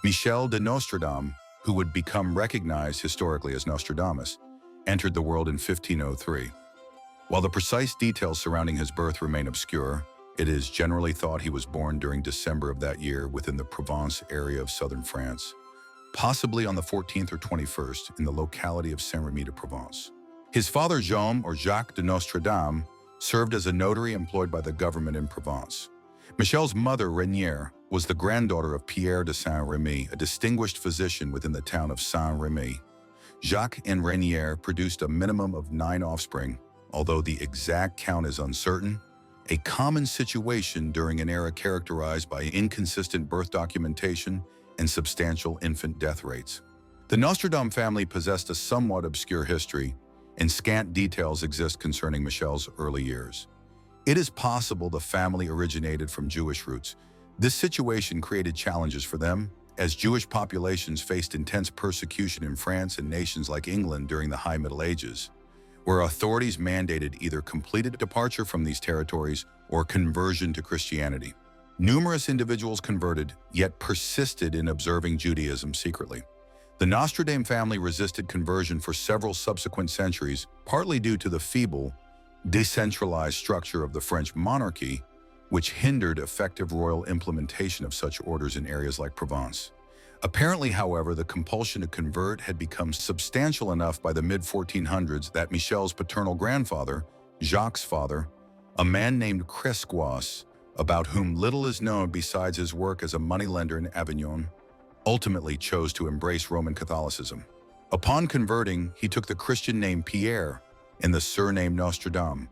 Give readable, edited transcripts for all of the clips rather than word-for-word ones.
Michel de Nostredame, who would become recognized historically as Nostradamus, entered the world in 1503. While the precise details surrounding his birth remain obscure, it is generally thought he was born during December of that year within the Provence area of southern France, possibly on the 14th or 21st in the locality of Saint-Rémy de Provence. His father Jaume, or Jacques de Nostredame, served as a notary employed by the government in Provence. Michel's mother, Renière, was the granddaughter of Pierre de Saint-Rémy, a distinguished physician within the town of Saint-Rémy. Jacques and Renière produced a minimum of 9 offspring, although the exact count is uncertain, a common situation during an era characterized by inconsistent birth documentation and substantial infant death rates. The Nostradame family possessed a somewhat obscure history, and scant details exist concerning Michel's early years. It is possible the family originated from Jewish roots. This situation created challenges for them, as Jewish populations faced intense persecution in France and nations like England during the High Middle Ages, where authorities mandated either completed departure from these territories or conversion to Christianity. Numerous individuals converted, yet persisted in observing Judaism secretly. The Nostradame family resisted conversion for several subsequent centuries, partly due to the feeble, decentralized structure of the French monarchy, which hindered effective royal implementation of such orders in areas like Provence. Apparently, however, the compulsion to convert had become substantial enough by the mid-1400s that Michel's paternal grandfather, Jacques' father, a man named Crescois, about whom little is known besides his work as a moneylender in Avignon, ultimately chose to embrace Roman Catholicism. Upon converting, he took the Christian name Pierre and the surname Nostradame,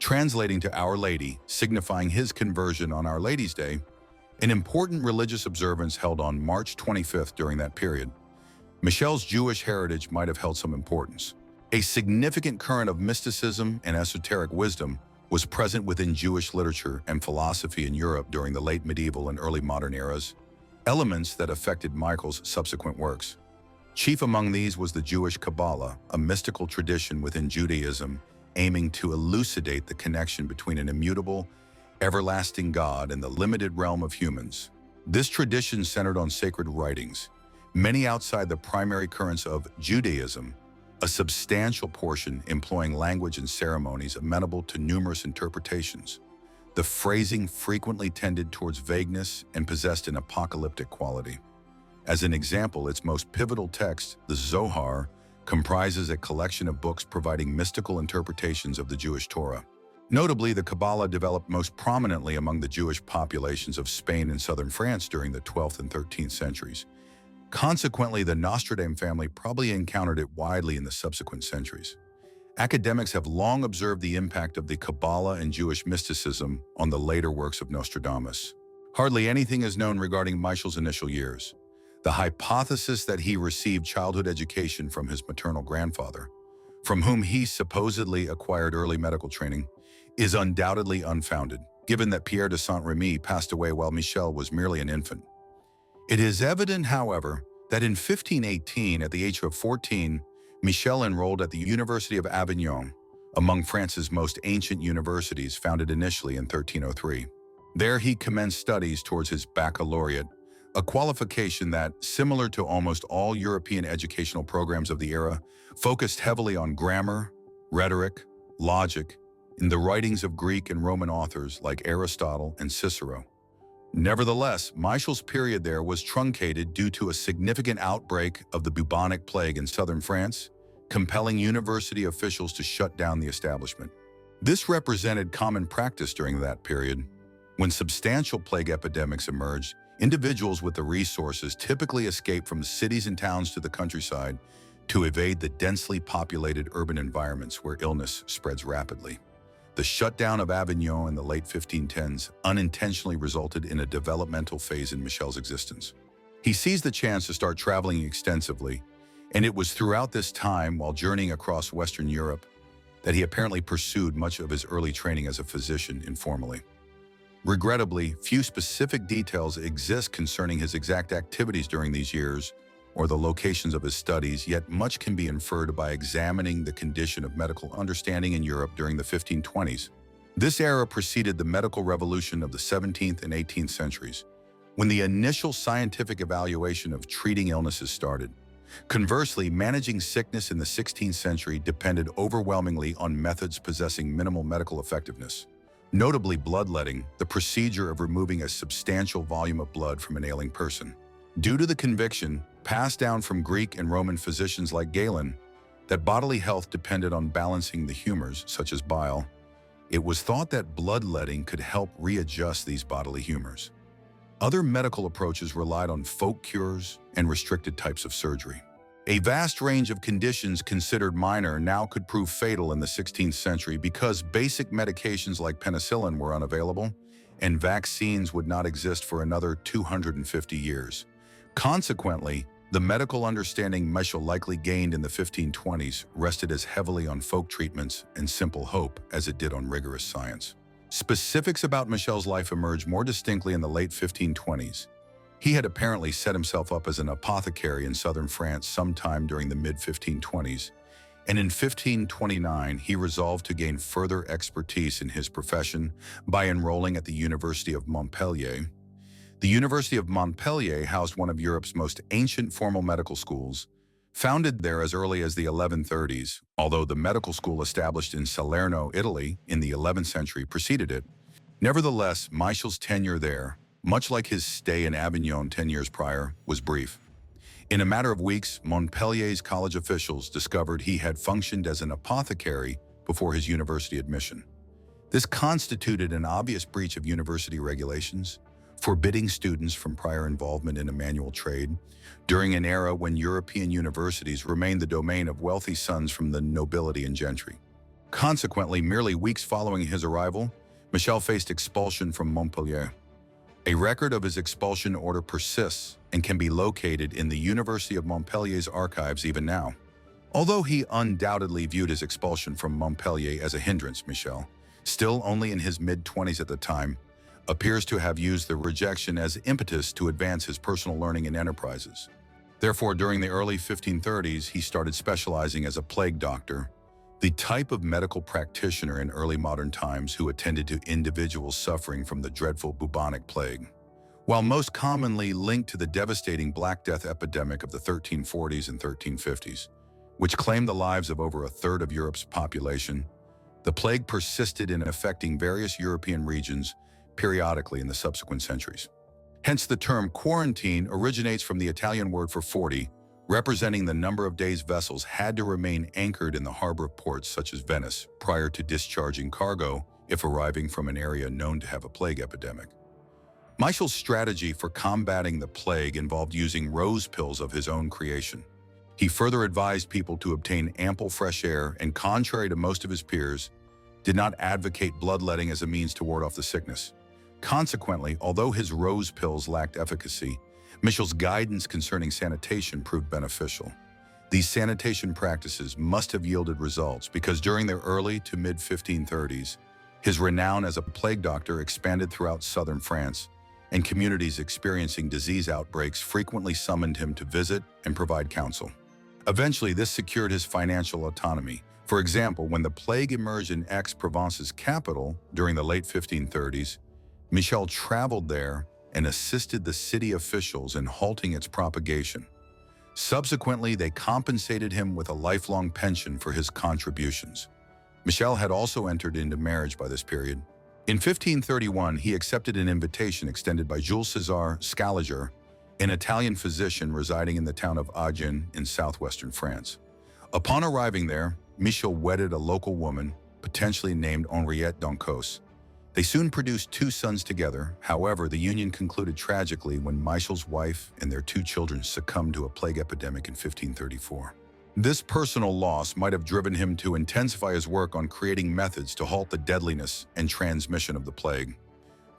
translating to Our Lady, signifying his conversion on Our Lady's Day, an important religious observance held on March 25th during that period. Michel's Jewish heritage might have held some importance. A significant current of mysticism and esoteric wisdom was present within Jewish literature and philosophy in Europe during the late medieval and early modern eras, elements that affected Michel's subsequent works. Chief among these was the Jewish Kabbalah, a mystical tradition within Judaism aiming to elucidate the connection between an immutable, everlasting God and the limited realm of humans. This tradition centered on sacred writings, many outside the primary currents of Judaism, a substantial portion employing language and ceremonies amenable to numerous interpretations. The phrasing frequently tended towards vagueness and possessed an apocalyptic quality. As an example, its most pivotal text, the Zohar, comprises a collection of books providing mystical interpretations of the Jewish Torah. Notably, the Kabbalah developed most prominently among the Jewish populations of Spain and southern France during the 12th and 13th centuries. Consequently, the Nostradame family probably encountered it widely in the subsequent centuries. Academics have long observed the impact of the Kabbalah and Jewish mysticism on the later works of Nostradamus. Hardly anything is known regarding Michel's initial years. The hypothesis that he received childhood education from his maternal grandfather, from whom he supposedly acquired early medical training, is undoubtedly unfounded, given that Pierre de Saint-Rémy passed away while Michel was merely an infant. It is evident, however, that in 1518, at the age of 14, Michel enrolled at the University of Avignon, among France's most ancient universities, founded initially in 1303. There he commenced studies towards his baccalaureate, a qualification that, similar to almost all European educational programs of the era, focused heavily on grammar, rhetoric, logic, in the writings of Greek and Roman authors like Aristotle and Cicero. Nevertheless, Michel's period there was truncated due to a significant outbreak of the bubonic plague in southern France, compelling university officials to shut down the establishment. This represented common practice during that period. When substantial plague epidemics emerged, individuals with the resources typically escaped from the cities and towns to the countryside to evade the densely populated urban environments where illness spreads rapidly. The shutdown of Avignon in the late 1510s unintentionally resulted in a developmental phase in Michel's existence. He seized the chance to start traveling extensively, and it was throughout this time, while journeying across Western Europe, that he apparently pursued much of his early training as a physician informally. Regrettably, few specific details exist concerning his exact activities during these years or the locations of his studies, yet much can be inferred by examining the condition of medical understanding in Europe during the 1520s. This era preceded the medical revolution of the 17th and 18th centuries, when the initial scientific evaluation of treating illnesses started. Conversely, managing sickness in the 16th century depended overwhelmingly on methods possessing minimal medical effectiveness. Notably, bloodletting, the procedure of removing a substantial volume of blood from an ailing person. Due to the conviction, passed down from Greek and Roman physicians like Galen, that bodily health depended on balancing the humors, such as bile, it was thought that bloodletting could help readjust these bodily humors. Other medical approaches relied on folk cures and restricted types of surgery. A vast range of conditions considered minor now could prove fatal in the 16th century because basic medications like penicillin were unavailable and vaccines would not exist for another 250 years. Consequently, the medical understanding Michel likely gained in the 1520s rested as heavily on folk treatments and simple hope as it did on rigorous science. Specifics about Michel's life emerge more distinctly in the late 1520s. He had apparently set himself up as an apothecary in southern France sometime during the mid-1520s, and in 1529 he resolved to gain further expertise in his profession by enrolling at the University of Montpellier. The University of Montpellier housed one of Europe's most ancient formal medical schools, founded there as early as the 1130s, although the medical school established in Salerno, Italy, in the 11th century preceded it. Nevertheless, Michel's tenure there, much like his stay in Avignon 10 years prior, was brief. In a matter of weeks, Montpellier's college officials discovered he had functioned as an apothecary before his university admission. This constituted an obvious breach of university regulations, forbidding students from prior involvement in a manual trade, during an era when European universities remained the domain of wealthy sons from the nobility and gentry. Consequently, merely weeks following his arrival, Michel faced expulsion from Montpellier. A record of his expulsion order persists and can be located in the University of Montpellier's archives even now. Although he undoubtedly viewed his expulsion from Montpellier as a hindrance, Michel, still only in his mid-20s at the time, appears to have used the rejection as impetus to advance his personal learning and enterprises. Therefore, during the early 1530s, he started specializing as a plague doctor, the type of medical practitioner in early modern times who attended to individuals suffering from the dreadful bubonic plague. While most commonly linked to the devastating Black Death epidemic of the 1340s and 1350s, which claimed the lives of over a third of Europe's population, the plague persisted in affecting various European regions periodically in the subsequent centuries. Hence, the term quarantine originates from the Italian word for 40, representing the number of days vessels had to remain anchored in the harbor ports such as Venice prior to discharging cargo if arriving from an area known to have a plague epidemic. Michel's strategy for combating the plague involved using rose pills of his own creation. He further advised people to obtain ample fresh air and, contrary to most of his peers, did not advocate bloodletting as a means to ward off the sickness. Consequently, although his rose pills lacked efficacy, Michel's guidance concerning sanitation proved beneficial. These sanitation practices must have yielded results because during the early to mid-1530s, his renown as a plague doctor expanded throughout southern France, and communities experiencing disease outbreaks frequently summoned him to visit and provide counsel. Eventually, this secured his financial autonomy. For example, when the plague emerged in Aix-Provence's capital during the late 1530s, Michel traveled there and assisted the city officials in halting its propagation. Subsequently, they compensated him with a lifelong pension for his contributions. Michel had also entered into marriage by this period. In 1531, he accepted an invitation extended by Jules César Scaliger, an Italian physician residing in the town of Agen in southwestern France. Upon arriving there, Michel wedded a local woman, potentially named Henriette d'Ancos. They soon produced 2 sons together. However, the union concluded tragically when Michel's wife and their 2 children succumbed to a plague epidemic in 1534. This personal loss might have driven him to intensify his work on creating methods to halt the deadliness and transmission of the plague.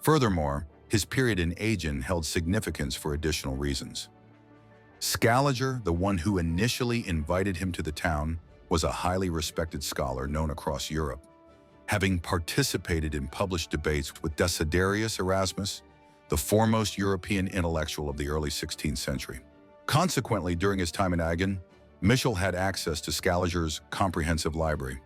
Furthermore, his period in Agen held significance for additional reasons. Scaliger, the one who initially invited him to the town, was a highly respected scholar known across Europe, having participated in published debates with Desiderius Erasmus, the foremost European intellectual of the early 16th century. Consequently, during his time in Agen, Michel had access to Scaliger's comprehensive library.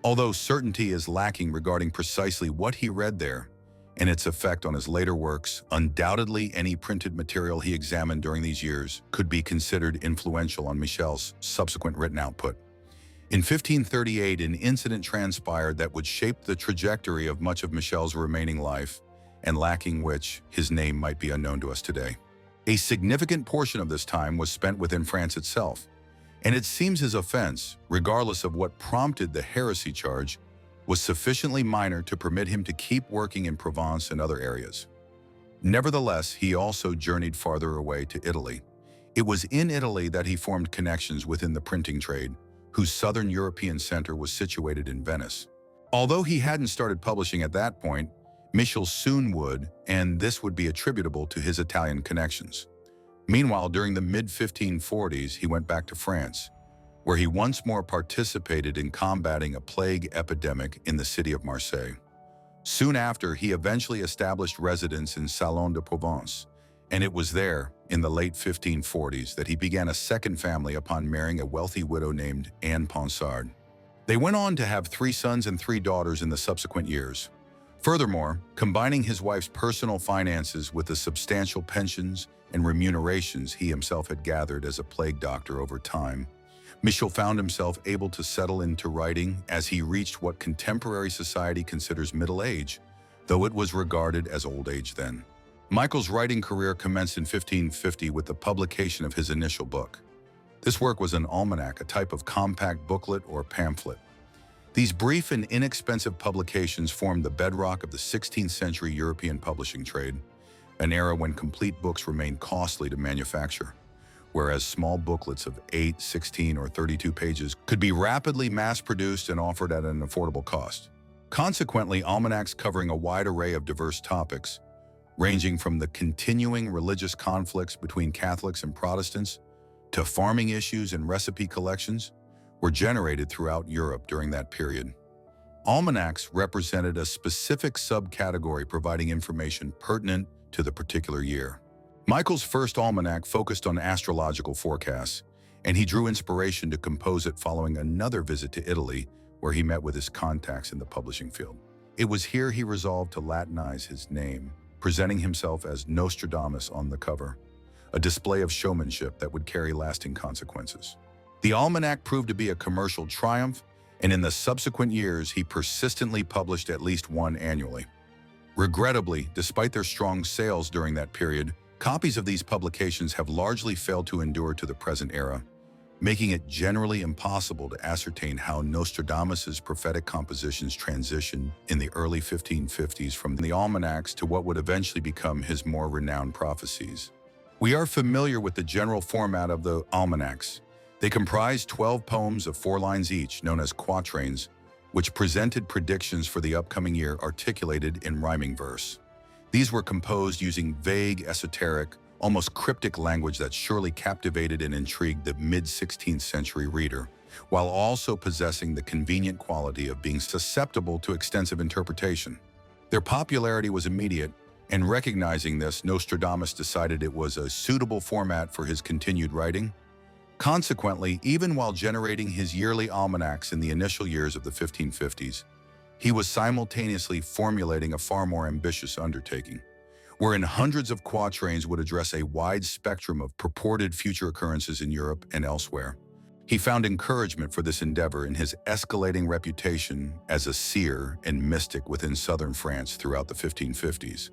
Although certainty is lacking regarding precisely what he read there, and its effect on his later works. Undoubtedly, any printed material he examined during these years could be considered influential on Michel's subsequent written output. In 1538, an incident transpired that would shape the trajectory of much of Michel's remaining life, and lacking which his name might be unknown to us today. A significant portion of this time was spent within France itself, and it seems his offense, regardless of what prompted the heresy charge, was sufficiently minor to permit him to keep working in Provence and other areas. Nevertheless, he also journeyed farther away to Italy. It was in Italy that he formed connections within the printing trade, whose southern European center was situated in Venice. Although he hadn't started publishing at that point, Michel soon would, and this would be attributable to his Italian connections. Meanwhile, during the mid-1540s, he went back to France, where he once more participated in combating a plague epidemic in the city of Marseille. Soon after, he eventually established residence in Salon de Provence, and it was there, in the late 1540s, that he began a second family upon marrying a wealthy widow named Anne Ponsard. They went on to have 3 sons and 3 daughters in the subsequent years. Furthermore, combining his wife's personal finances with the substantial pensions and remunerations he himself had gathered as a plague doctor over time, Michel found himself able to settle into writing as he reached what contemporary society considers middle age, though it was regarded as old age then. Michel's writing career commenced in 1550 with the publication of his initial book. This work was an almanac, a type of compact booklet or pamphlet. These brief and inexpensive publications formed the bedrock of the 16th century European publishing trade, an era when complete books remained costly to manufacture, whereas small booklets of 8, 16, or 32 pages could be rapidly mass-produced and offered at an affordable cost. Consequently, almanacs covering a wide array of diverse topics, ranging from the continuing religious conflicts between Catholics and Protestants to farming issues and recipe collections, were generated throughout Europe during that period. Almanacs represented a specific subcategory providing information pertinent to the particular year. Michel's first almanac focused on astrological forecasts, and he drew inspiration to compose it following another visit to Italy, where he met with his contacts in the publishing field. It was here he resolved to Latinize his name, presenting himself as Nostradamus on the cover, a display of showmanship that would carry lasting consequences. The almanac proved to be a commercial triumph, and in the subsequent years, he persistently published at least one annually. Regrettably, despite their strong sales during that period, copies of these publications have largely failed to endure to the present era, making it generally impossible to ascertain how Nostradamus's prophetic compositions transitioned in the early 1550s from the almanacs to what would eventually become his more renowned prophecies. We are familiar with the general format of the almanacs. They comprised 12 poems of 4 lines each, known as quatrains, which presented predictions for the upcoming year articulated in rhyming verse. These were composed using vague, esoteric, almost cryptic language that surely captivated and intrigued the mid-16th century reader, while also possessing the convenient quality of being susceptible to extensive interpretation. Their popularity was immediate, and recognizing this, Nostradamus decided it was a suitable format for his continued writing. Consequently, even while generating his yearly almanacs in the initial years of the 1550s, he was simultaneously formulating a far more ambitious undertaking, wherein hundreds of quatrains would address a wide spectrum of purported future occurrences in Europe and elsewhere. He found encouragement for this endeavor in his escalating reputation as a seer and mystic within southern France throughout the 1550s.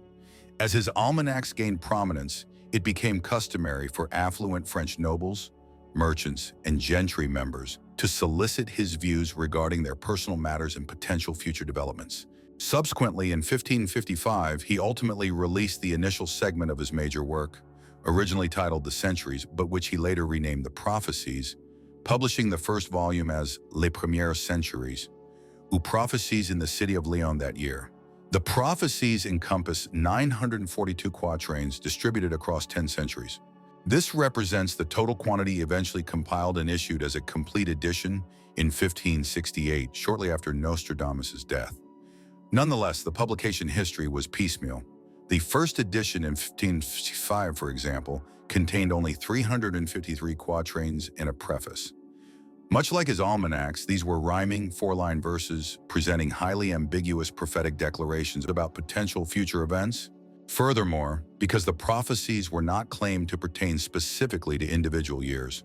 As his almanacs gained prominence, it became customary for affluent French nobles, merchants, and gentry members to solicit his views regarding their personal matters and potential future developments. Subsequently, in 1555, he ultimately released the initial segment of his major work, originally titled The Centuries, but which he later renamed The Prophecies, publishing the first volume as Les Premières Centuries, ou Prophecies in the city of Lyon that year. The Prophecies encompass 942 quatrains distributed across 10 centuries. This represents the total quantity eventually compiled and issued as a complete edition in 1568, shortly after Nostradamus' death. Nonetheless, the publication history was piecemeal. The first edition in 1555, for example, contained only 353 quatrains and a preface. Much like his almanacs, these were rhyming four-line verses presenting highly ambiguous prophetic declarations about potential future events. Furthermore, because the prophecies were not claimed to pertain specifically to individual years,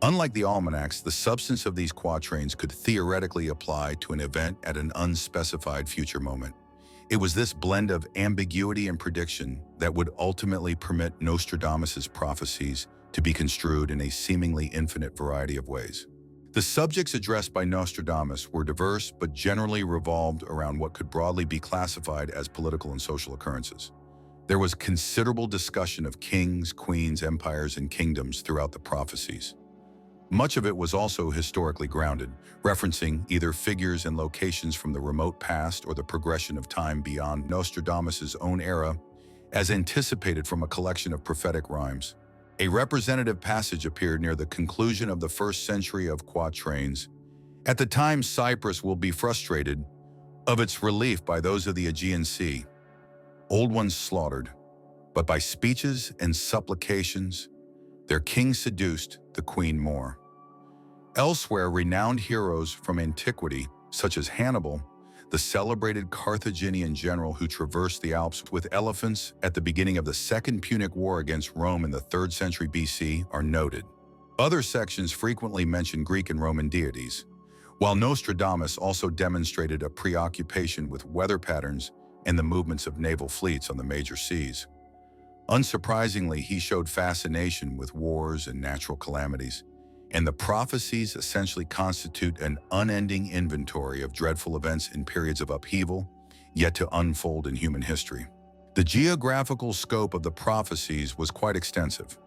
unlike the almanacs, the substance of these quatrains could theoretically apply to an event at an unspecified future moment. It was this blend of ambiguity and prediction that would ultimately permit Nostradamus's prophecies to be construed in a seemingly infinite variety of ways. The subjects addressed by Nostradamus were diverse but generally revolved around what could broadly be classified as political and social occurrences. There was considerable discussion of kings, queens, empires, and kingdoms throughout the prophecies. Much of it was also historically grounded, referencing either figures and locations from the remote past or the progression of time beyond Nostradamus's own era, as anticipated from a collection of prophetic rhymes. A representative passage appeared near the conclusion of the first century of quatrains. At the time, Cyprus will be frustrated of its relief by those of the Aegean Sea, old ones slaughtered, but by speeches and supplications, their king seduced, the queen more. Elsewhere, renowned heroes from antiquity, such as Hannibal, the celebrated Carthaginian general who traversed the Alps with elephants at the beginning of the Second Punic War against Rome in the 3rd century BC, are noted. Other sections frequently mention Greek and Roman deities, while Nostradamus also demonstrated a preoccupation with weather patterns and the movements of naval fleets on the major seas. Unsurprisingly, he showed fascination with wars and natural calamities, and the prophecies essentially constitute an unending inventory of dreadful events in periods of upheaval, yet to unfold in human history. The geographical scope of the prophecies was quite extensive.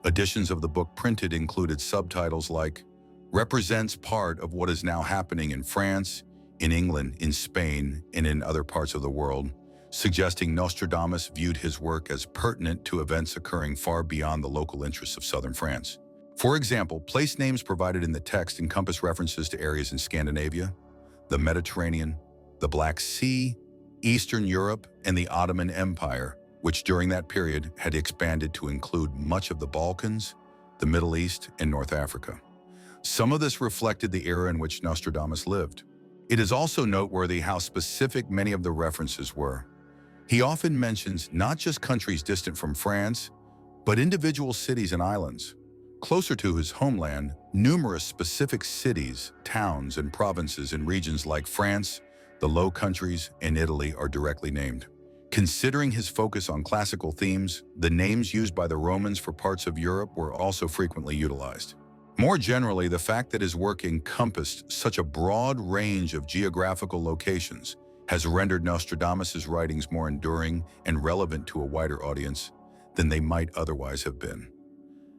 Editions of the book printed included subtitles like, "Represents part of what is now happening in France, in England, in Spain, and in other parts of the world," suggesting Nostradamus viewed his work as pertinent to events occurring far beyond the local interests of southern France. For example, place names provided in the text encompass references to areas in Scandinavia, the Mediterranean, the Black Sea, Eastern Europe, and the Ottoman Empire, which during that period had expanded to include much of the Balkans, the Middle East, and North Africa. Some of this reflected the era in which Nostradamus lived. It is also noteworthy how specific many of the references were. He often mentions not just countries distant from France, but individual cities and islands. Closer to his homeland, numerous specific cities, towns, and provinces in regions like France, the Low Countries, and Italy are directly named. Considering his focus on classical themes, the names used by the Romans for parts of Europe were also frequently utilized. More generally, the fact that his work encompassed such a broad range of geographical locations has rendered Nostradamus's writings more enduring and relevant to a wider audience than they might otherwise have been.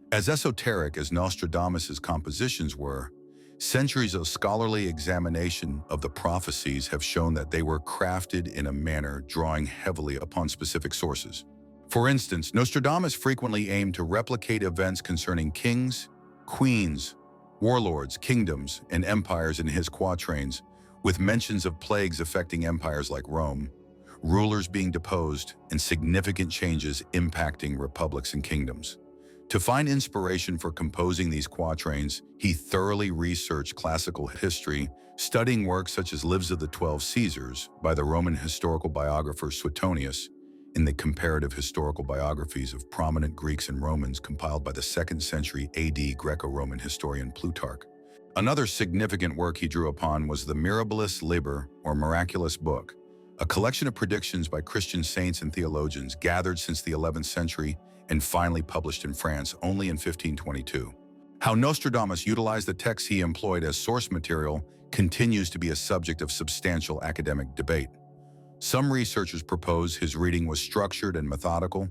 As esoteric as Nostradamus's compositions were, centuries of scholarly examination of the prophecies have shown that they were crafted in a manner drawing heavily upon specific sources. For instance, Nostradamus frequently aimed to replicate events concerning kings, queens, warlords, kingdoms, and empires in his quatrains, with mentions of plagues affecting empires like Rome, rulers being deposed, and significant changes impacting republics and kingdoms. To find inspiration for composing these quatrains, he thoroughly researched classical history, studying works such as Lives of the 12 Caesars by the Roman historical biographer Suetonius and the comparative historical biographies of prominent Greeks and Romans compiled by the 2nd century AD Greco-Roman historian Plutarch. Another significant work he drew upon was the Mirabilis Liber, or Miraculous Book, a collection of predictions by Christian saints and theologians gathered since the 11th century and finally published in France only in 1522. How Nostradamus utilized the texts he employed as source material continues to be a subject of substantial academic debate. Some researchers propose his reading was structured and methodical,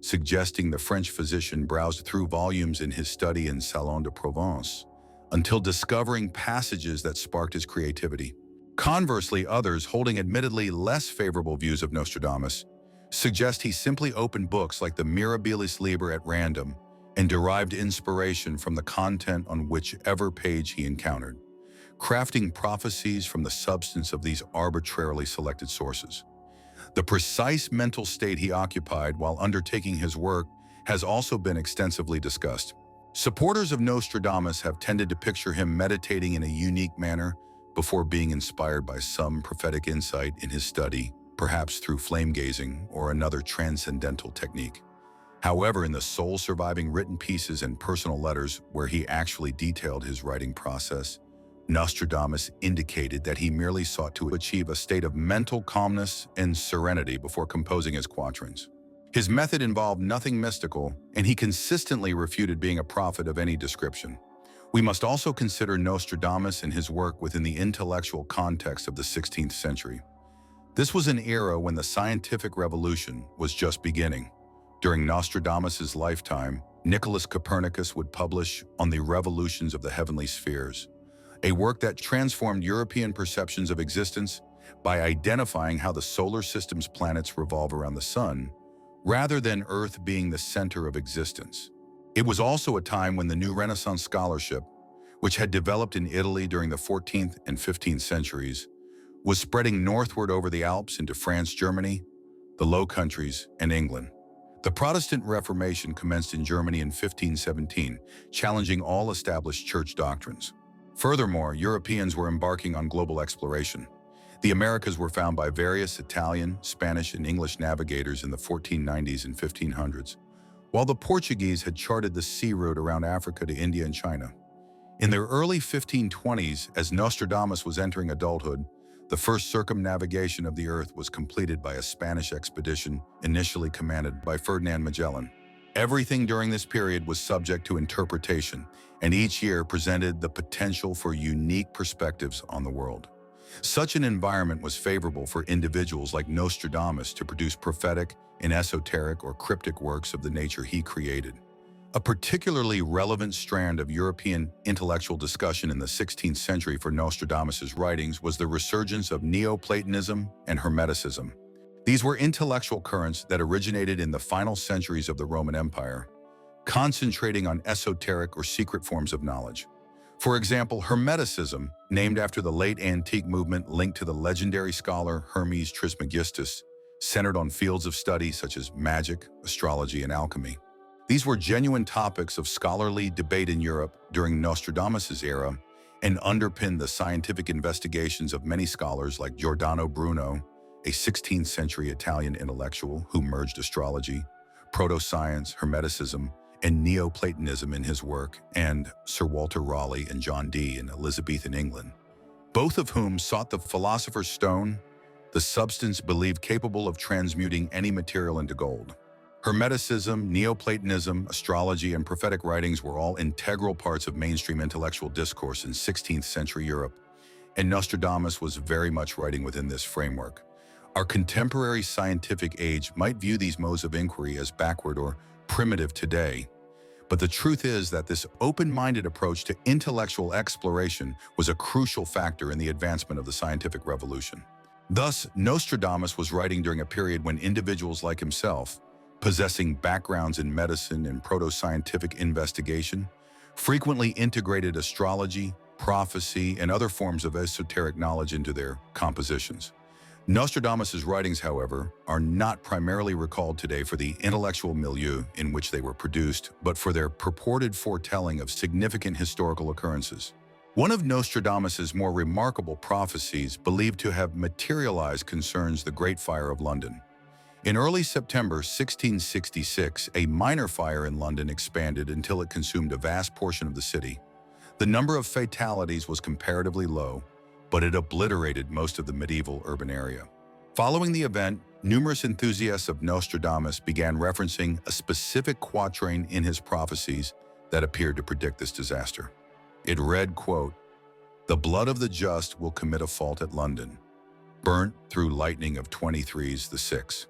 suggesting the French physician browsed through volumes in his study in Salon de Provence until discovering passages that sparked his creativity. Conversely, others, holding admittedly less favorable views of Nostradamus, suggest he simply opened books like the Mirabilis Liber at random and derived inspiration from the content on whichever page he encountered, crafting prophecies from the substance of these arbitrarily selected sources. The precise mental state he occupied while undertaking his work has also been extensively discussed. Supporters of Nostradamus have tended to picture him meditating in a unique manner before being inspired by some prophetic insight in his study, perhaps through flame gazing or another transcendental technique. However, in the sole surviving written pieces and personal letters where he actually detailed his writing process, Nostradamus indicated that he merely sought to achieve a state of mental calmness and serenity before composing his quatrains. His method involved nothing mystical, and he consistently refuted being a prophet of any description. We must also consider Nostradamus and his work within the intellectual context of the 16th century. This was an era when the scientific revolution was just beginning. During Nostradamus's lifetime, Nicholas Copernicus would publish On the Revolutions of the Heavenly Spheres, a work that transformed European perceptions of existence by identifying how the solar system's planets revolve around the sun, rather than Earth being the center of existence. It was also a time when the new Renaissance scholarship, which had developed in Italy during the 14th and 15th centuries, was spreading northward over the Alps into France, Germany, the Low Countries, and England. The Protestant Reformation commenced in Germany in 1517, challenging all established church doctrines. Furthermore, Europeans were embarking on global exploration. The Americas were found by various Italian, Spanish, and English navigators in the 1490s and 1500s, while the Portuguese had charted the sea route around Africa to India and China. In the early 1520s, as Nostradamus was entering adulthood, the first circumnavigation of the Earth was completed by a Spanish expedition initially commanded by Ferdinand Magellan. Everything during this period was subject to interpretation, and each year presented the potential for unique perspectives on the world. Such an environment was favorable for individuals like Nostradamus to produce prophetic and esoteric or cryptic works of the nature he created. A particularly relevant strand of European intellectual discussion in the 16th century for Nostradamus's writings was the resurgence of Neoplatonism and Hermeticism. These were intellectual currents that originated in the final centuries of the Roman Empire, concentrating on esoteric or secret forms of knowledge. For example, Hermeticism, named after the late antique movement linked to the legendary scholar Hermes Trismegistus, centered on fields of study such as magic, astrology, and alchemy. These were genuine topics of scholarly debate in Europe during Nostradamus's era and underpinned the scientific investigations of many scholars like Giordano Bruno, a 16th century Italian intellectual who merged astrology, proto-science, Hermeticism, and Neoplatonism in his work, and Sir Walter Raleigh and John Dee in Elizabethan England, both of whom sought the philosopher's stone, the substance believed capable of transmuting any material into gold. Hermeticism, Neoplatonism, astrology, and prophetic writings were all integral parts of mainstream intellectual discourse in 16th century Europe, and Nostradamus was very much writing within this framework. Our contemporary scientific age might view these modes of inquiry as backward or primitive today, but the truth is that this open-minded approach to intellectual exploration was a crucial factor in the advancement of the scientific revolution. Thus, Nostradamus was writing during a period when individuals like himself, possessing backgrounds in medicine and proto-scientific investigation, frequently integrated astrology, prophecy, and other forms of esoteric knowledge into their compositions. Nostradamus's writings, however, are not primarily recalled today for the intellectual milieu in which they were produced, but for their purported foretelling of significant historical occurrences. One of Nostradamus's more remarkable prophecies believed to have materialized concerns the Great Fire of London. In early September 1666, a minor fire in London expanded until it consumed a vast portion of the city. The number of fatalities was comparatively low, but it obliterated most of the medieval urban area. Following the event, numerous enthusiasts of Nostradamus began referencing a specific quatrain in his prophecies that appeared to predict this disaster. It read, quote, "The blood of the just will commit a fault at London, burnt through lightning of 23's the 6.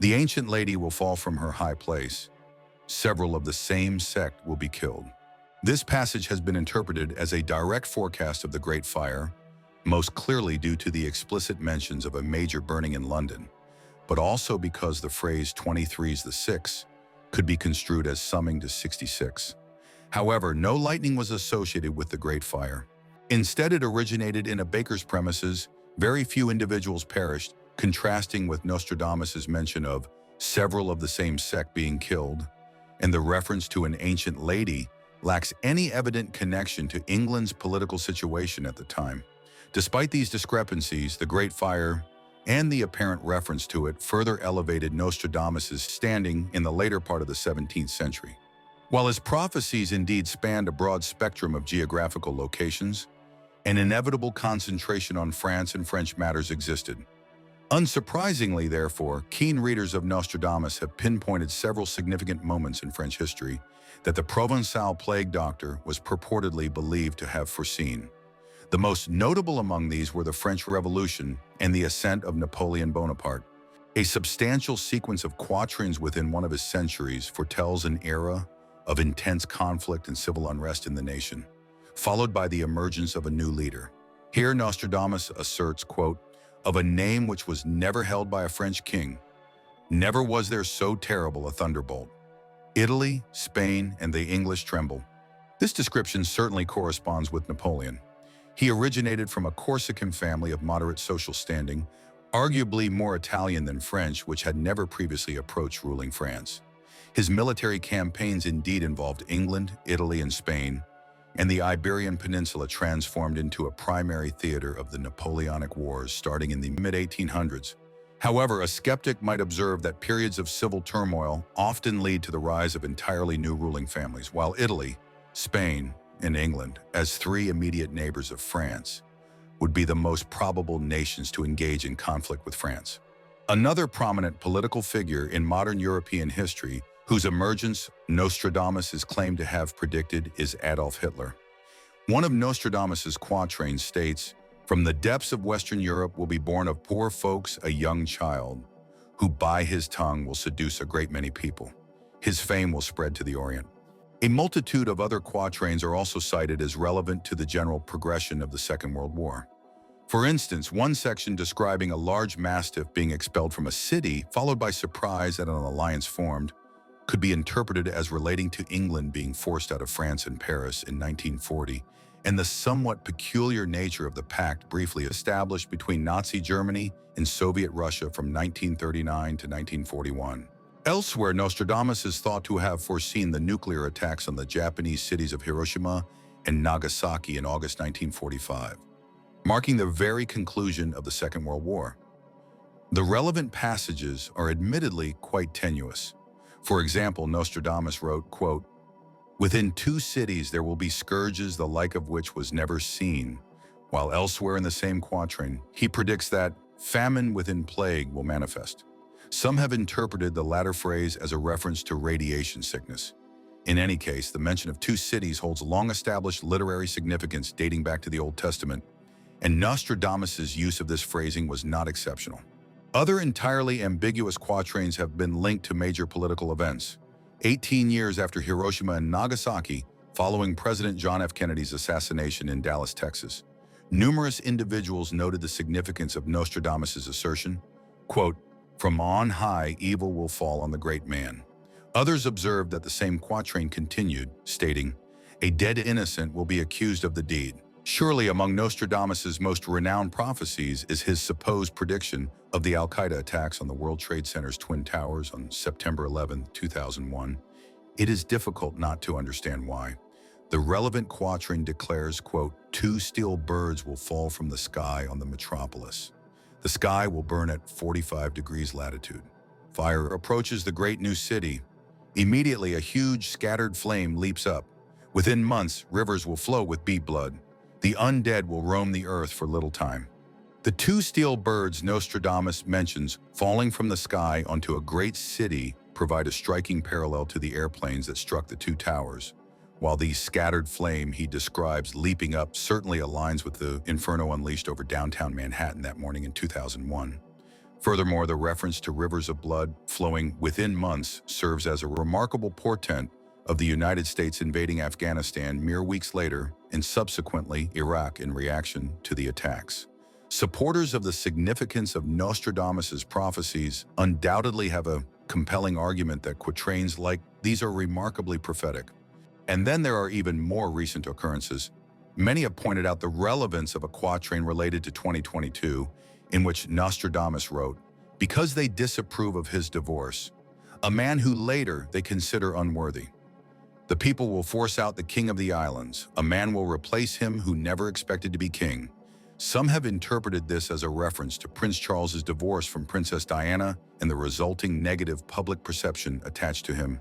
The ancient lady will fall from her high place. Several of the same sect will be killed." This passage has been interpreted as a direct forecast of the Great Fire, most clearly due to the explicit mentions of a major burning in London, but also because the phrase 23's the 6 could be construed as summing to 66. However, no lightning was associated with the Great Fire. Instead, it originated in a baker's premises. Very few individuals perished, contrasting with Nostradamus's mention of several of the same sect being killed. and the reference to an ancient lady lacks any evident connection to England's political situation at the time. Despite these discrepancies, the Great Fire and the apparent reference to it further elevated Nostradamus' standing in the later part of the 17th century. While his prophecies indeed spanned a broad spectrum of geographical locations, an inevitable concentration on France and French matters existed. Unsurprisingly, therefore, keen readers of Nostradamus have pinpointed several significant moments in French history that the Provençal plague doctor was purportedly believed to have foreseen. The most notable among these were the French Revolution and the ascent of Napoleon Bonaparte. A substantial sequence of quatrains within one of his centuries foretells an era of intense conflict and civil unrest in the nation, followed by the emergence of a new leader. Here Nostradamus asserts, quote, "Of a name which was never held by a French king, never was there so terrible a thunderbolt. Italy, Spain, and the English tremble." This description certainly corresponds with Napoleon. He originated from a Corsican family of moderate social standing, arguably more Italian than French, which had never previously approached ruling France. His military campaigns indeed involved England, Italy, and Spain, and the Iberian Peninsula transformed into a primary theater of the Napoleonic Wars starting in the mid-1800s. However, a skeptic might observe that periods of civil turmoil often lead to the rise of entirely new ruling families, while Italy, Spain, and England, as three immediate neighbors of France, would be the most probable nations to engage in conflict with France. Another prominent political figure in modern European history whose emergence Nostradamus is claimed to have predicted is Adolf Hitler. One of Nostradamus's quatrains states, "From the depths of Western Europe will be born of poor folks a young child, who by his tongue will seduce a great many people. His fame will spread to the Orient." A multitude of other quatrains are also cited as relevant to the general progression of the Second World War. For instance, one section describing a large mastiff being expelled from a city, followed by surprise at an alliance formed, could be interpreted as relating to England being forced out of France and Paris in 1940, and the somewhat peculiar nature of the pact briefly established between Nazi Germany and Soviet Russia from 1939 to 1941. Elsewhere, Nostradamus is thought to have foreseen the nuclear attacks on the Japanese cities of Hiroshima and Nagasaki in August 1945, marking the very conclusion of the Second World War. The relevant passages are admittedly quite tenuous. For example, Nostradamus wrote, quote, "Within 2 cities there will be scourges the like of which was never seen," while elsewhere in the same quatrain, he predicts that famine within plague will manifest. Some have interpreted the latter phrase as a reference to radiation sickness. In any case, the mention of 2 cities holds long-established literary significance dating back to the Old Testament, and Nostradamus's use of this phrasing was not exceptional. Other entirely ambiguous quatrains have been linked to major political events. 18 years after Hiroshima and Nagasaki, following President John F. Kennedy's assassination in Dallas, Texas, numerous individuals noted the significance of Nostradamus's assertion, quote, "From on high evil will fall on the great man." Others observed that the same quatrain continued, stating, "A dead innocent will be accused of the deed." Surely among Nostradamus's most renowned prophecies is his supposed prediction of the Al-Qaeda attacks on the World Trade Center's Twin Towers on September 11, 2001. It is difficult not to understand why. The relevant quatrain declares, quote, "2 steel birds will fall from the sky on the metropolis. The sky will burn at 45 degrees latitude. Fire approaches the great new city. Immediately a huge scattered flame leaps up. Within months, rivers will flow with beet blood. The undead will roam the earth for little time." The 2 steel birds Nostradamus mentions falling from the sky onto a great city provide a striking parallel to the airplanes that struck the 2 towers, while the scattered flame he describes leaping up certainly aligns with the inferno unleashed over downtown Manhattan that morning in 2001. Furthermore, the reference to rivers of blood flowing within months serves as a remarkable portent of the United States invading Afghanistan mere weeks later and subsequently Iraq in reaction to the attacks. Supporters of the significance of Nostradamus's prophecies undoubtedly have a compelling argument that quatrains like these are remarkably prophetic. And then there are even more recent occurrences. Many have pointed out the relevance of a quatrain related to 2022, in which Nostradamus wrote, "Because they disapprove of his divorce, a man who later they consider unworthy. The people will force out the king of the islands. A man will replace him who never expected to be king. Some have interpreted this as a reference to Prince Charles's divorce from Princess Diana and the resulting negative public perception attached to him.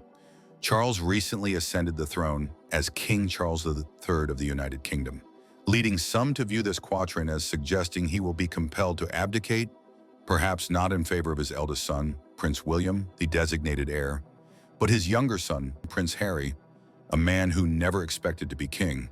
Charles recently ascended the throne as King Charles III of the United Kingdom, leading some to view this quatrain as suggesting he will be compelled to abdicate, perhaps not in favor of his eldest son, Prince William, the designated heir, but his younger son, Prince Harry, a man who never expected to be king.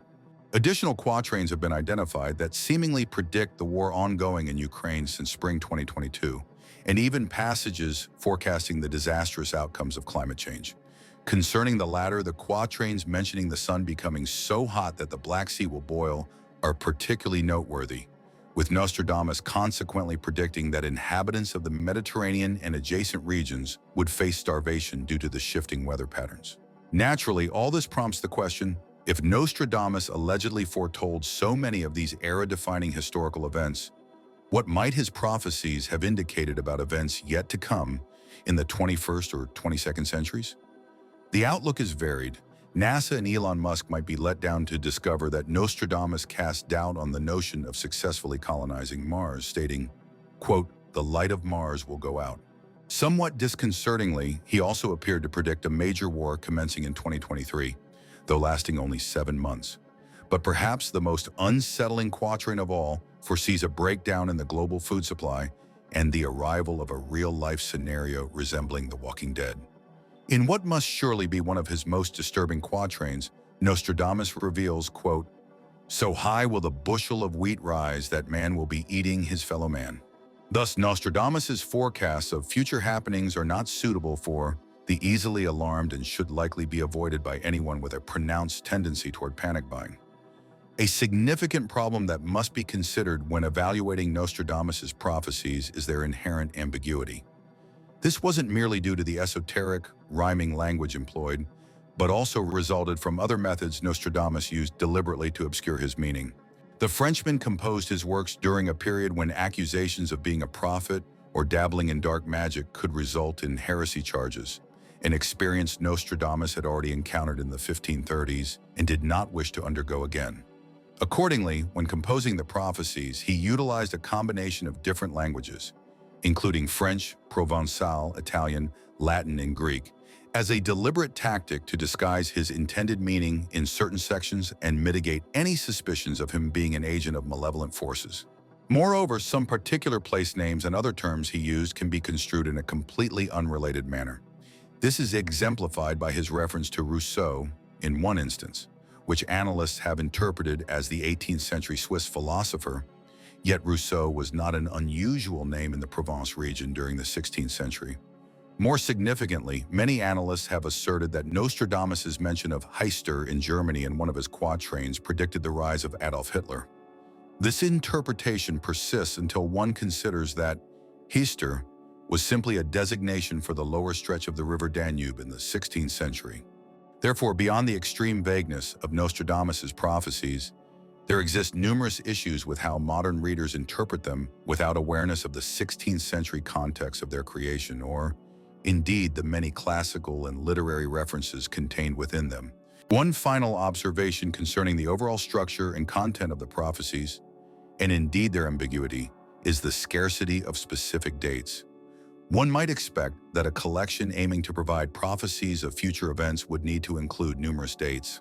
Additional quatrains have been identified that seemingly predict the war ongoing in Ukraine since spring 2022, and even passages forecasting the disastrous outcomes of climate change. Concerning the latter, the quatrains mentioning the sun becoming so hot that the Black Sea will boil are particularly noteworthy, with Nostradamus consequently predicting that inhabitants of the Mediterranean and adjacent regions would face starvation due to the shifting weather patterns. Naturally, all this prompts the question, if Nostradamus allegedly foretold so many of these era-defining historical events, what might his prophecies have indicated about events yet to come in the 21st or 22nd centuries? The outlook is varied. NASA and Elon Musk might be let down to discover that Nostradamus cast doubt on the notion of successfully colonizing Mars, stating, quote, "The light of Mars will go out." Somewhat disconcertingly, he also appeared to predict a major war commencing in 2023, though lasting only 7 months. But perhaps the most unsettling quatrain of all foresees a breakdown in the global food supply and the arrival of a real-life scenario resembling The Walking Dead. In what must surely be one of his most disturbing quatrains, Nostradamus reveals, quote, "So high will the bushel of wheat rise that man will be eating his fellow man." Thus, Nostradamus's forecasts of future happenings are not suitable for the easily alarmed and should likely be avoided by anyone with a pronounced tendency toward panic buying. A significant problem that must be considered when evaluating Nostradamus's prophecies is their inherent ambiguity. This wasn't merely due to the esoteric, rhyming language employed, but also resulted from other methods Nostradamus used deliberately to obscure his meaning. The Frenchman composed his works during a period when accusations of being a prophet or dabbling in dark magic could result in heresy charges, an experience Nostradamus had already encountered in the 1530s and did not wish to undergo again. Accordingly, when composing the prophecies, he utilized a combination of different languages, including French, Provençal, Italian, Latin, and Greek, as a deliberate tactic to disguise his intended meaning in certain sections and mitigate any suspicions of him being an agent of malevolent forces. Moreover, some particular place names and other terms he used can be construed in a completely unrelated manner. This is exemplified by his reference to Rousseau in one instance, which analysts have interpreted as the 18th century Swiss philosopher, yet Rousseau was not an unusual name in the Provence region during the 16th century. More significantly, many analysts have asserted that Nostradamus's mention of Heister in Germany in one of his quatrains predicted the rise of Adolf Hitler. This interpretation persists until one considers that Heister was simply a designation for the lower stretch of the river Danube in the 16th century. Therefore, beyond the extreme vagueness of Nostradamus's prophecies, there exist numerous issues with how modern readers interpret them without awareness of the 16th century context of their creation, or indeed the many classical and literary references contained within them. One final observation concerning the overall structure and content of the prophecies, and indeed their ambiguity, is the scarcity of specific dates. One might expect that a collection aiming to provide prophecies of future events would need to include numerous dates.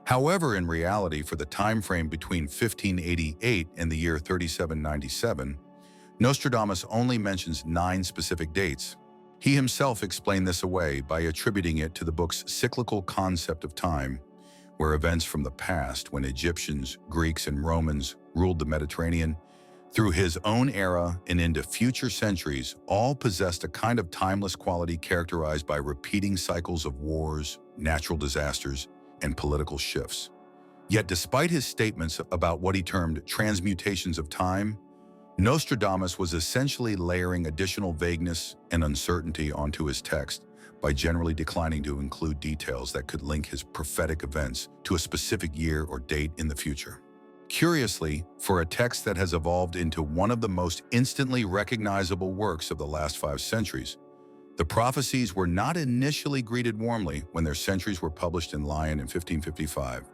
However, in reality, for the time frame between 1588 and the year 3797, Nostradamus only mentions 9 specific dates. He himself explained this away by attributing it to the book's cyclical concept of time, where events from the past, when Egyptians, Greeks, and Romans ruled the Mediterranean, through his own era and into future centuries, all possessed a kind of timeless quality characterized by repeating cycles of wars, natural disasters, and political shifts. Yet despite his statements about what he termed transmutations of time, Nostradamus was essentially layering additional vagueness and uncertainty onto his text by generally declining to include details that could link his prophetic events to a specific year or date in the future. Curiously, for a text that has evolved into one of the most instantly recognizable works of the last 5 centuries, The prophecies were not initially greeted warmly when their centuries were published in Lyon in 1555.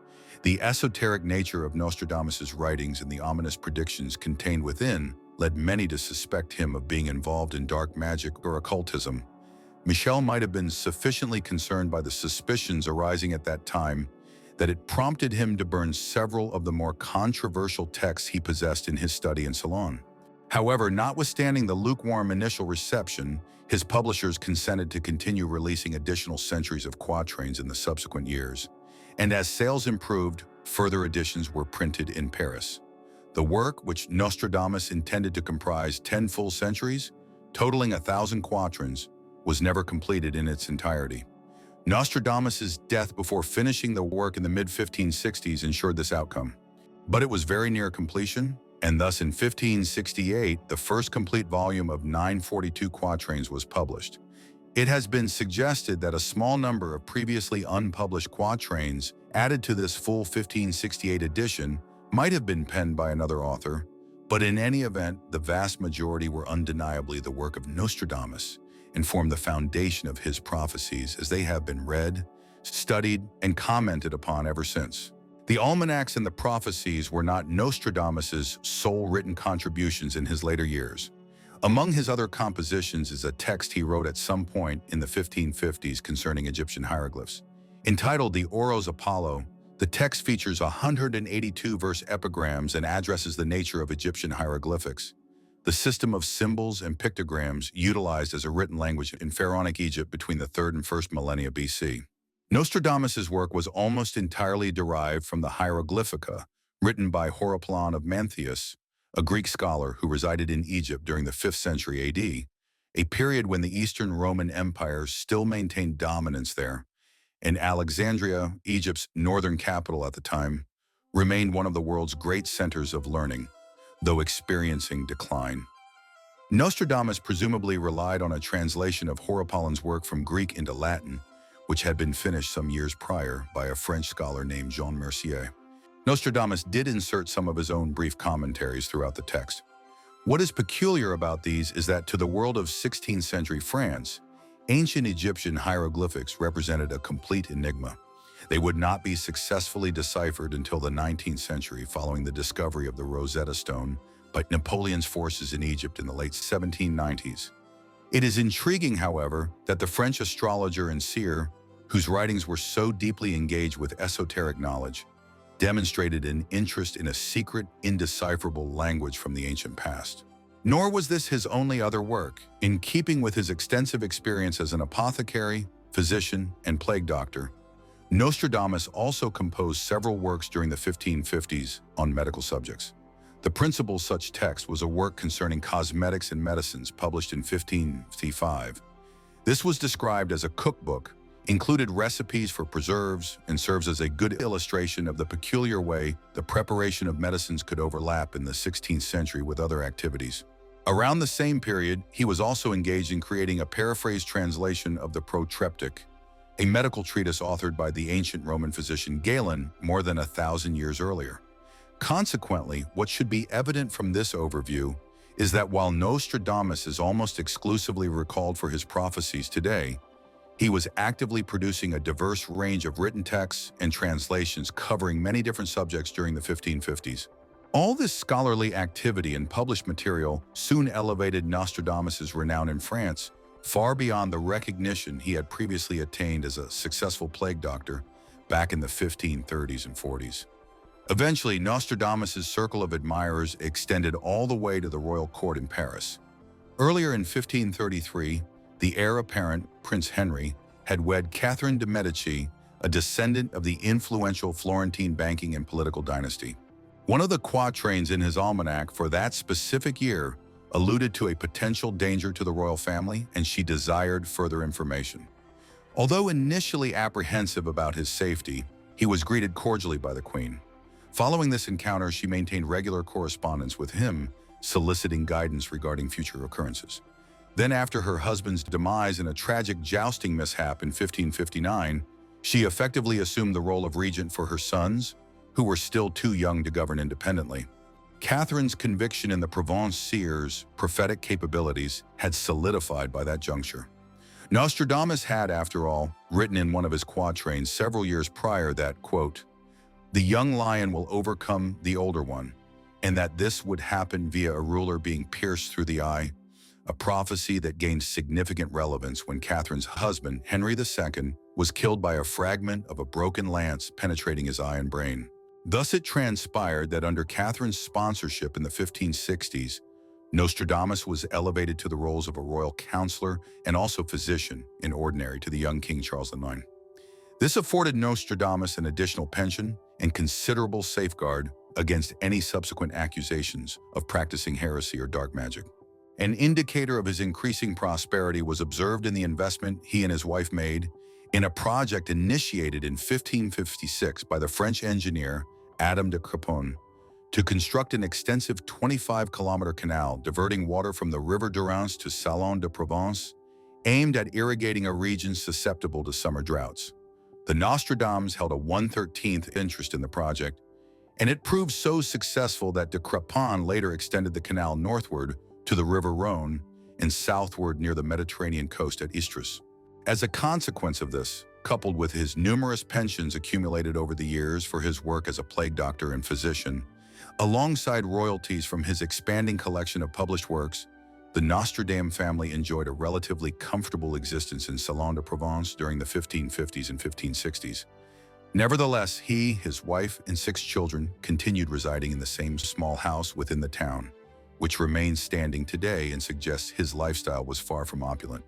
The esoteric nature of Nostradamus's writings and the ominous predictions contained within led many to suspect him of being involved in dark magic or occultism. Michel might have been sufficiently concerned by the suspicions arising at that time that it prompted him to burn several of the more controversial texts he possessed in his study and salon. However, notwithstanding the lukewarm initial reception, his publishers consented to continue releasing additional centuries of quatrains in the subsequent years. And as sales improved, further editions were printed in Paris. The work, which Nostradamus intended to comprise 10 full centuries, totaling 1,000 quatrains, was never completed in its entirety. Nostradamus's death before finishing the work in the mid-1560s ensured this outcome. But it was very near completion, and thus in 1568, the first complete volume of 942 quatrains was published. It has been suggested that a small number of previously unpublished quatrains added to this full 1568 edition might have been penned by another author, but in any event, the vast majority were undeniably the work of Nostradamus and form the foundation of his prophecies as they have been read, studied, and commented upon ever since. The almanacs and the prophecies were not Nostradamus's sole written contributions in his later years. Among his other compositions is a text he wrote at some point in the 1550s concerning Egyptian hieroglyphs. Entitled The Oros Apollo, the text features 182 verse epigrams and addresses the nature of Egyptian hieroglyphics, the system of symbols and pictograms utilized as a written language in pharaonic Egypt between the 3rd and 1st millennia BC. Nostradamus's work was almost entirely derived from the Hieroglyphica, written by Horapolon of Mantheus, a Greek scholar who resided in Egypt during the 5th century AD, a period when the Eastern Roman Empire still maintained dominance there, and Alexandria, Egypt's northern capital at the time, remained one of the world's great centers of learning, though experiencing decline. Nostradamus presumably relied on a translation of Horapolon's work from Greek into Latin, which had been finished some years prior by a French scholar named Jean Mercier. Nostradamus did insert some of his own brief commentaries throughout the text. What is peculiar about these is that to the world of 16th century France, ancient Egyptian hieroglyphics represented a complete enigma. They would not be successfully deciphered until the 19th century following the discovery of the Rosetta Stone by Napoleon's forces in Egypt in the late 1790s. It is intriguing, however, that the French astrologer and seer, whose writings were so deeply engaged with esoteric knowledge, demonstrated an interest in a secret, indecipherable language from the ancient past. Nor was this his only other work. In keeping with his extensive experience as an apothecary, physician, and plague doctor, Nostradamus also composed several works during the 1550s on medical subjects. The principal such text was a work concerning cosmetics and medicines published in 1555. This was described as a cookbook, included recipes for preserves, and serves as a good illustration of the peculiar way the preparation of medicines could overlap in the 16th century with other activities. Around the same period, he was also engaged in creating a paraphrased translation of the Protreptic, a medical treatise authored by the ancient Roman physician Galen more than 1,000 years earlier. Consequently, what should be evident from this overview is that while Nostradamus is almost exclusively recalled for his prophecies today, he was actively producing a diverse range of written texts and translations covering many different subjects during the 1550s. All this scholarly activity and published material soon elevated Nostradamus's renown in France far beyond the recognition he had previously attained as a successful plague doctor back in the 1530s and 40s. Eventually, Nostradamus's circle of admirers extended all the way to the royal court in Paris. Earlier in 1533, the heir apparent, Prince Henry, had wed Catherine de' Medici, a descendant of the influential Florentine banking and political dynasty. One of the quatrains in his almanac for that specific year alluded to a potential danger to the royal family, and she desired further information. Although initially apprehensive about his safety, he was greeted cordially by the queen. Following this encounter, she maintained regular correspondence with him, soliciting guidance regarding future occurrences. Then, after her husband's demise in a tragic jousting mishap in 1559, she effectively assumed the role of regent for her sons, who were still too young to govern independently. Catherine's conviction in the Provence seer's prophetic capabilities had solidified by that juncture. Nostradamus had, after all, written in one of his quatrains several years prior that, quote, "The young lion will overcome the older one, and that this would happen via a ruler being pierced through the eye," a prophecy that gained significant relevance when Catherine's husband, Henry II, was killed by a fragment of a broken lance penetrating his eye and brain. Thus it transpired that under Catherine's sponsorship in the 1560s, Nostradamus was elevated to the roles of a royal counselor and also physician in ordinary to the young King Charles IX. This afforded Nostradamus an additional pension and considerable safeguard against any subsequent accusations of practicing heresy or dark magic. An indicator of his increasing prosperity was observed in the investment he and his wife made in a project initiated in 1556 by the French engineer Adam de Crepon to construct an extensive 25-kilometer canal diverting water from the River Durance to Salon de Provence, aimed at irrigating a region susceptible to summer droughts. The Nostradamus held a 1/13th interest in the project, and it proved so successful that de Crepon later extended the canal northward to the River Rhône and southward near the Mediterranean coast at Istres. As a consequence of this, coupled with his numerous pensions accumulated over the years for his work as a plague doctor and physician, alongside royalties from his expanding collection of published works, the Nostradame family enjoyed a relatively comfortable existence in Salon de Provence during the 1550s and 1560s. Nevertheless, he, his wife, and 6 children continued residing in the same small house within the town, which remains standing today and suggests his lifestyle was far from opulent.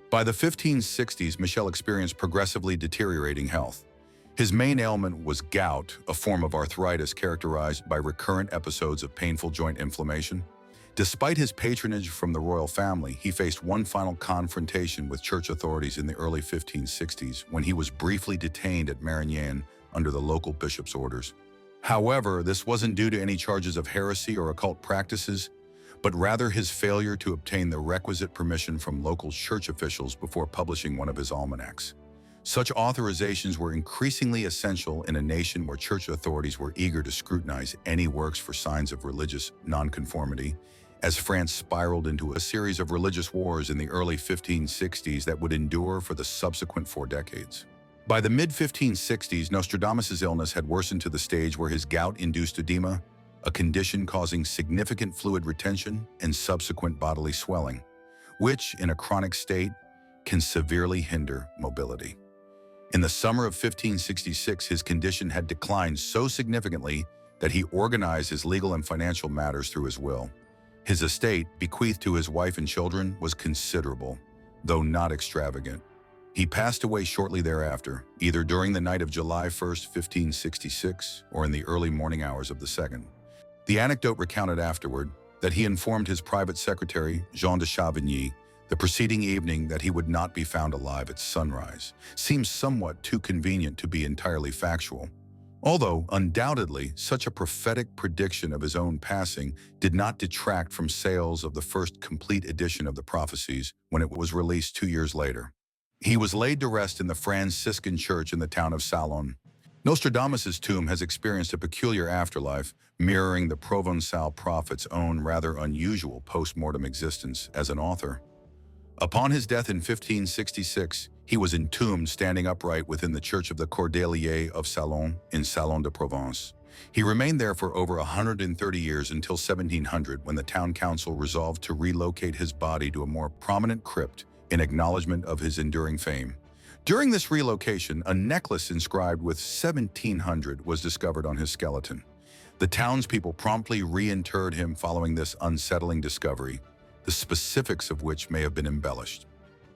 By the 1560s, Michel experienced progressively deteriorating health. His main ailment was gout, a form of arthritis characterized by recurrent episodes of painful joint inflammation. Despite his patronage from the royal family, he faced one final confrontation with church authorities in the early 1560s when he was briefly detained at Marignan under the local bishop's orders. However, this wasn't due to any charges of heresy or occult practices, but rather his failure to obtain the requisite permission from local church officials before publishing one of his almanacs. Such authorizations were increasingly essential in a nation where church authorities were eager to scrutinize any works for signs of religious nonconformity, as France spiraled into a series of religious wars in the early 1560s that would endure for the subsequent 4 decades. By the mid-1560s, Nostradamus' illness had worsened to the stage where his gout-induced edema, a condition causing significant fluid retention and subsequent bodily swelling, which, in a chronic state, can severely hinder mobility. In the summer of 1566, his condition had declined so significantly that he organized his legal and financial matters through his will. His estate, bequeathed to his wife and children, was considerable, though not extravagant. He passed away shortly thereafter, either during the night of July 1st, 1566, or in the early morning hours of the 2nd. The anecdote recounted afterward that he informed his private secretary, Jean de Chavigny, the preceding evening that he would not be found alive at sunrise seems somewhat too convenient to be entirely factual. Although, undoubtedly, such a prophetic prediction of his own passing did not detract from sales of the first complete edition of the prophecies when it was released 2 years later. He was laid to rest in the Franciscan church in the town of Salon. Nostradamus' tomb has experienced a peculiar afterlife, mirroring the Provençal prophet's own rather unusual post-mortem existence as an author. Upon his death in 1566, he was entombed standing upright within the Church of the Cordeliers of Salon in Salon de Provence. He remained there for over 130 years until 1700, when the town council resolved to relocate his body to a more prominent crypt in acknowledgement of his enduring fame. During this relocation, a necklace inscribed with 1700 was discovered on his skeleton. The townspeople promptly reinterred him following this unsettling discovery, the specifics of which may have been embellished.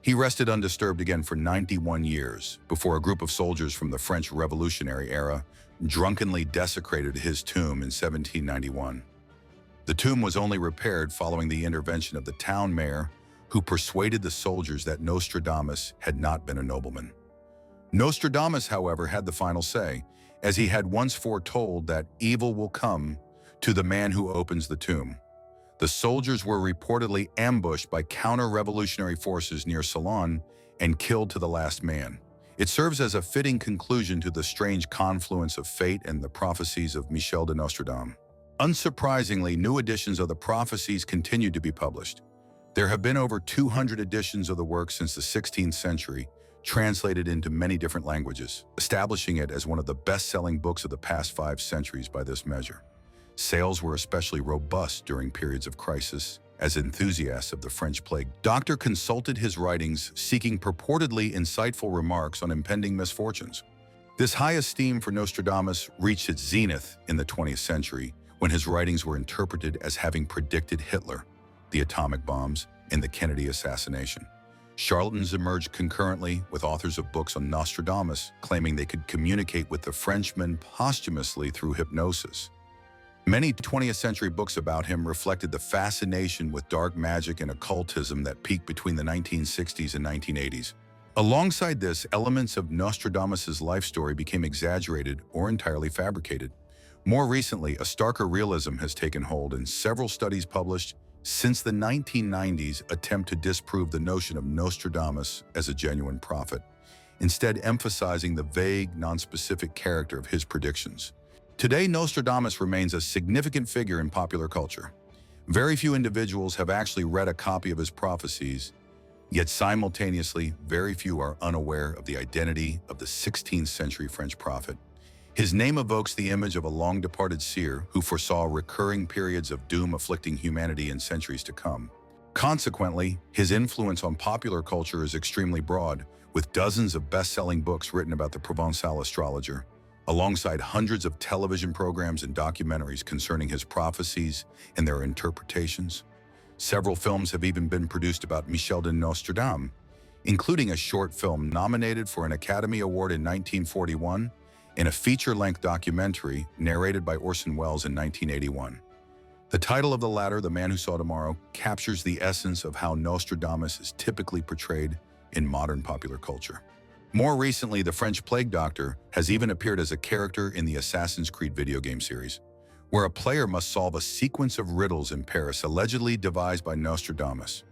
He rested undisturbed again for 91 years before a group of soldiers from the French Revolutionary era drunkenly desecrated his tomb in 1791. The tomb was only repaired following the intervention of the town mayor, who persuaded the soldiers that Nostradamus had not been a nobleman. Nostradamus, however, had the final say, as he had once foretold that evil will come to the man who opens the tomb. The soldiers were reportedly ambushed by counter-revolutionary forces near Salon and killed to the last man. It serves as a fitting conclusion to the strange confluence of fate and the prophecies of Michel de Nostredame. Unsurprisingly, new editions of the prophecies continued to be published. There have been over 200 editions of the work since the 16th century, translated into many different languages, establishing it as one of the best-selling books of the past 5 centuries by this measure. Sales were especially robust during periods of crisis, as enthusiasts of the French plague doctor consulted his writings seeking purportedly insightful remarks on impending misfortunes. This high esteem for Nostradamus reached its zenith in the 20th century, when his writings were interpreted as having predicted Hitler, the atomic bombs, and the Kennedy assassination. Charlatans emerged concurrently, with authors of books on Nostradamus claiming they could communicate with the Frenchman posthumously through hypnosis. Many 20th century books about him reflected the fascination with dark magic and occultism that peaked between the 1960s and 1980s. Alongside this, elements of Nostradamus' life story became exaggerated or entirely fabricated. More recently, a starker realism has taken hold, and several studies published since the 1990s attempt to disprove the notion of Nostradamus as a genuine prophet, instead emphasizing the vague, nonspecific character of his predictions. Today, Nostradamus remains a significant figure in popular culture. Very few individuals have actually read a copy of his prophecies, yet simultaneously, very few are unaware of the identity of the 16th century French prophet. His name evokes the image of a long-departed seer who foresaw recurring periods of doom afflicting humanity in centuries to come. Consequently, his influence on popular culture is extremely broad, with dozens of best-selling books written about the Provençal astrologer, alongside hundreds of television programs and documentaries concerning his prophecies and their interpretations. Several films have even been produced about Michel de Nostredame, including a short film nominated for an Academy Award in 1941 and a feature-length documentary narrated by Orson Welles in 1981. The title of the latter, The Man Who Saw Tomorrow, captures the essence of how Nostradamus is typically portrayed in modern popular culture. More recently, the French plague doctor has even appeared as a character in the Assassin's Creed video game series, where a player must solve a sequence of riddles in Paris allegedly devised by Nostradamus.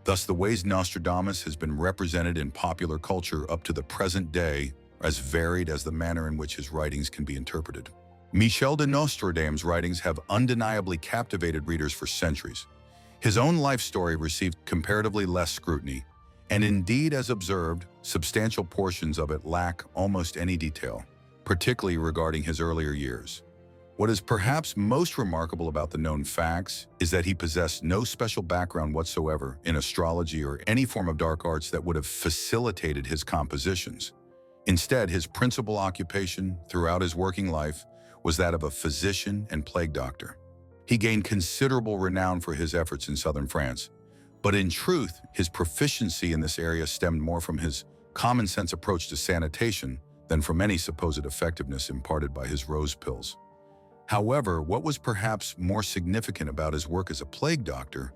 Thus, the ways Nostradamus has been represented in popular culture up to the present day are as varied as the manner in which his writings can be interpreted. Michel de Nostradame's writings have undeniably captivated readers for centuries. His own life story received comparatively less scrutiny, and indeed, as observed, substantial portions of it lack almost any detail, particularly regarding his earlier years. What is perhaps most remarkable about the known facts is that he possessed no special background whatsoever in astrology or any form of dark arts that would have facilitated his compositions. Instead, his principal occupation throughout his working life was that of a physician and plague doctor. He gained considerable renown for his efforts in southern France, but in truth, his proficiency in this area stemmed more from his common-sense approach to sanitation than from any supposed effectiveness imparted by his rose pills. However, what was perhaps more significant about his work as a plague doctor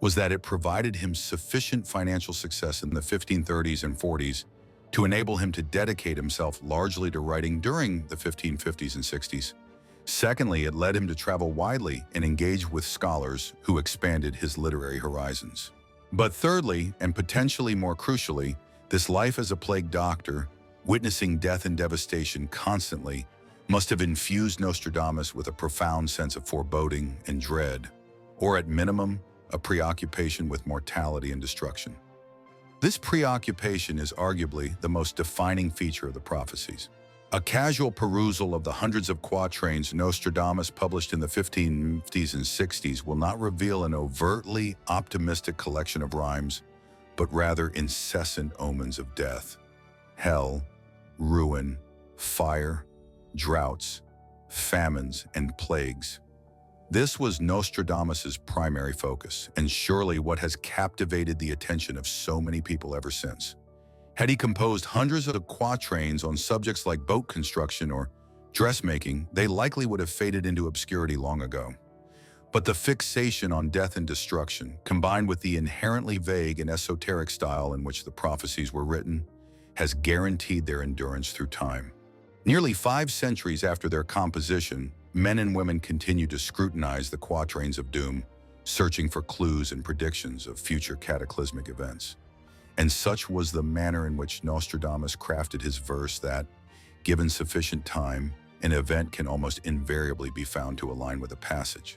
was that it provided him sufficient financial success in the 1530s and 40s to enable him to dedicate himself largely to writing during the 1550s and 60s. Secondly, it led him to travel widely and engage with scholars who expanded his literary horizons. But thirdly, and potentially more crucially, this life as a plague doctor, witnessing death and devastation constantly, must have infused Nostradamus with a profound sense of foreboding and dread, or at minimum, a preoccupation with mortality and destruction. This preoccupation is arguably the most defining feature of the prophecies. A casual perusal of the hundreds of quatrains Nostradamus published in the 1550s and 60s will not reveal an overtly optimistic collection of rhymes, but rather incessant omens of death, hell, ruin, fire, droughts, famines, and plagues. This was Nostradamus's primary focus, and surely what has captivated the attention of so many people ever since. Had he composed hundreds of quatrains on subjects like boat construction or dressmaking, they likely would have faded into obscurity long ago. But the fixation on death and destruction, combined with the inherently vague and esoteric style in which the prophecies were written, has guaranteed their endurance through time. Nearly 5 centuries after their composition, men and women continue to scrutinize the quatrains of doom, searching for clues and predictions of future cataclysmic events. And such was the manner in which Nostradamus crafted his verse that, given sufficient time, an event can almost invariably be found to align with a passage.